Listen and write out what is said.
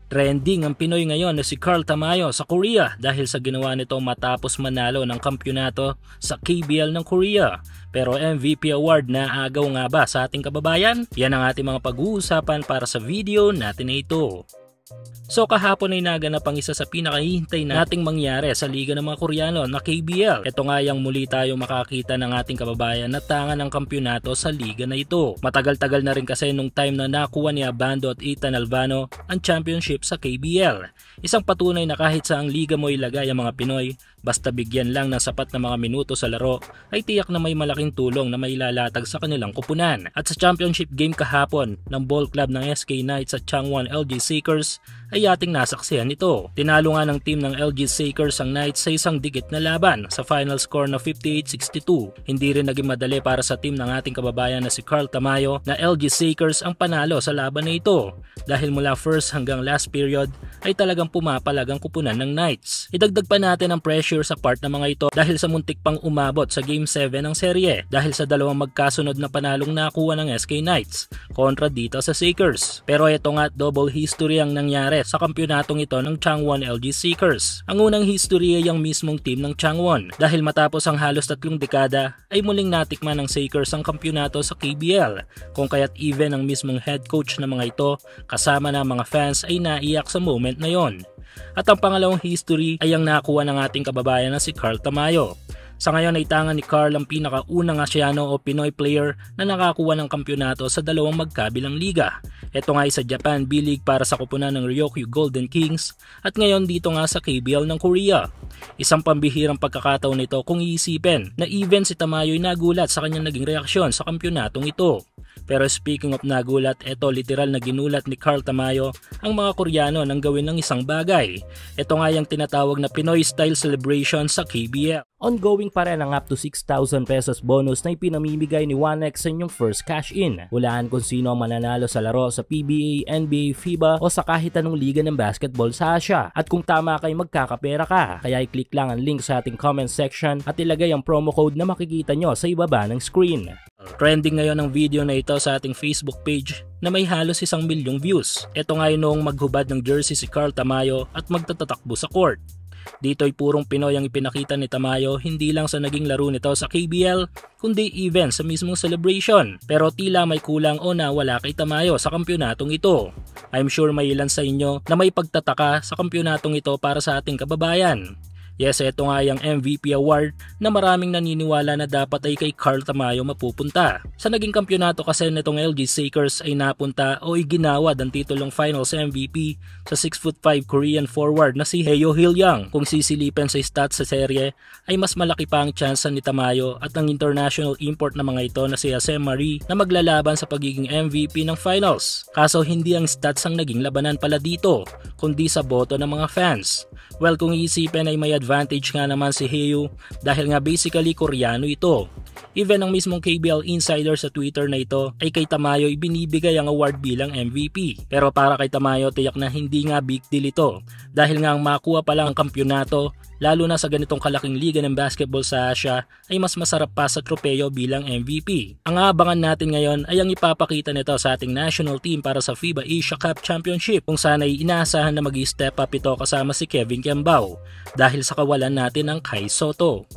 Trending ang Pinoy ngayon na si Carl Tamayo sa Korea dahil sa ginawa nito matapos manalo ng kampyonato sa KBL ng Korea. Pero MVP award na agaw nga ba sa ating kababayan? Yan ang ating mga pag-uusapan para sa video natin na ito. So kahapon ay naganap ang isa sa pinakahihintay nating mangyari sa Liga ng mga Koreano na KBL. Ito nga yung muli tayo makakita ng ating kababayan na tanga ng kampyonato sa liga na ito. Matagal-tagal na rin kasi nung time na nakuha ni Abando at Ethan Albano ang championship sa KBL. Isang patunay na kahit saang liga mo ilagay ang mga Pinoy, basta bigyan lang ng sapat na mga minuto sa laro, ay tiyak na may malaking tulong na mailalatag sa kanilang kupunan. At sa championship game kahapon ng ball club ng SK Knights at Changwon LG Seekers, ay ating nasaksihan ito. Tinalo nga ng team ng LG Seekers ang Knights sa isang dikit na laban sa final score na 58-62. Hindi rin naging madali para sa team ng ating kababayan na si Carl Tamayo na LG Seekers ang panalo sa laban na ito. Dahil mula first hanggang last period ay talagang pumapalag ang kupunan ng Knights. Idagdag pa natin ang pressure sa part ng mga ito dahil sa muntik pang umabot sa Game 7 ng serye dahil sa dalawang magkasunod na panalong nakuha ng SK Knights kontra dito sa Seekers. Pero ito nga double history ang nangyari sa kampyonatong ito ng Changwon LG Seekers. Ang unang history ay ang mismong team ng Changwon dahil matapos ang halos 3 dekada ay muling natikman ng Seekers ang kampyonato sa KBL kung kaya't even ang mismong head coach ng mga ito kasama ng mga fans ay naiyak sa moment na yon. At ang pangalawang history ay ang nakuha ng ating kababayan na si Carl Tamayo. Sa ngayon ay tanga ni Carl ang pinakaunang Asiano o Pinoy player na nakakuha ng kampyonato sa dalawang magkabilang liga. Ito nga ay sa Japan B-League para sa kupunan ng Ryokyu Golden Kings at ngayon dito nga sa KBL ng Korea. Isang pambihirang pagkakataon nito kung iisipin na even si Tamayo ay nagulat sa kanyang naging reaksyon sa kampyonatong ito. Pero speaking of nagulat, ito literal na ginulat ni Carl Tamayo ang mga Koreano nang gawin ng isang bagay. Ito nga yung tinatawag na Pinoy style celebration sa KBL. Ongoing pa rin ang up to 6,000 pesos bonus na ipinamimigay ni 1x sa inyong first cash in. Hulaan kung sino ang mananalo sa laro sa PBA, NBA, FIBA o sa kahit anong liga ng basketball sa Asia. At kung tama kay magkakapera ka, kaya i-click lang ang link sa ating comment section at ilagay ang promo code na makikita nyo sa ibaba ng screen. Trending ngayon ang video na ito sa ating Facebook page na may halos 1 milyong views. Ito nga noong maghubad ng jersey si Carl Tamayo at magtatatakbo sa court. Dito ay purong Pinoy ang ipinakita ni Tamayo hindi lang sa naging laro nito sa KBL kundi even sa mismong celebration. Pero tila may kulang o nawala kay Tamayo sa kampyonatong ito. I'm sure may ilan sa inyo na may pagtataka sa kampyonatong ito para sa ating kababayan. Yes, ito nga yung MVP award na maraming naniniwala na dapat ay kay Carl Tamayo mapupunta. Sa naging kampyonato kasi nitong LG Seekers ay napunta o iginawad ang titulong Finals MVP sa 6'5" Korean forward na si Heo Hyung. Kung sisilipin sa stats sa serye ay mas malaki pa ang tsansa ni Tamayo at ang international import na mga ito na si Jose Marie na maglalaban sa pagiging MVP ng Finals. Kaso hindi ang stats ang naging labanan pala dito kundi sa boto ng mga fans. Well, kung iisipin ay may advantage nga naman si Heo dahil nga basically Koreano ito. Even ang mismong KBL insider sa Twitter na ito ay kay Tamayo ibinibigay ang award bilang MVP. Pero para kay Tamayo tiyak na hindi nga big deal ito dahil nga ang makuha pa lang ang kampyonato lalo na sa ganitong kalaking liga ng basketball sa Asia ay mas masarap pa sa tropeyo bilang MVP. Ang aabangan natin ngayon ay ang ipapakita nito sa ating national team para sa FIBA Asia Cup Championship kung saan ay inaasahan na mag-step up ito kasama si Kevin Kembao dahil sa kawalan natin ng Kai Sotto.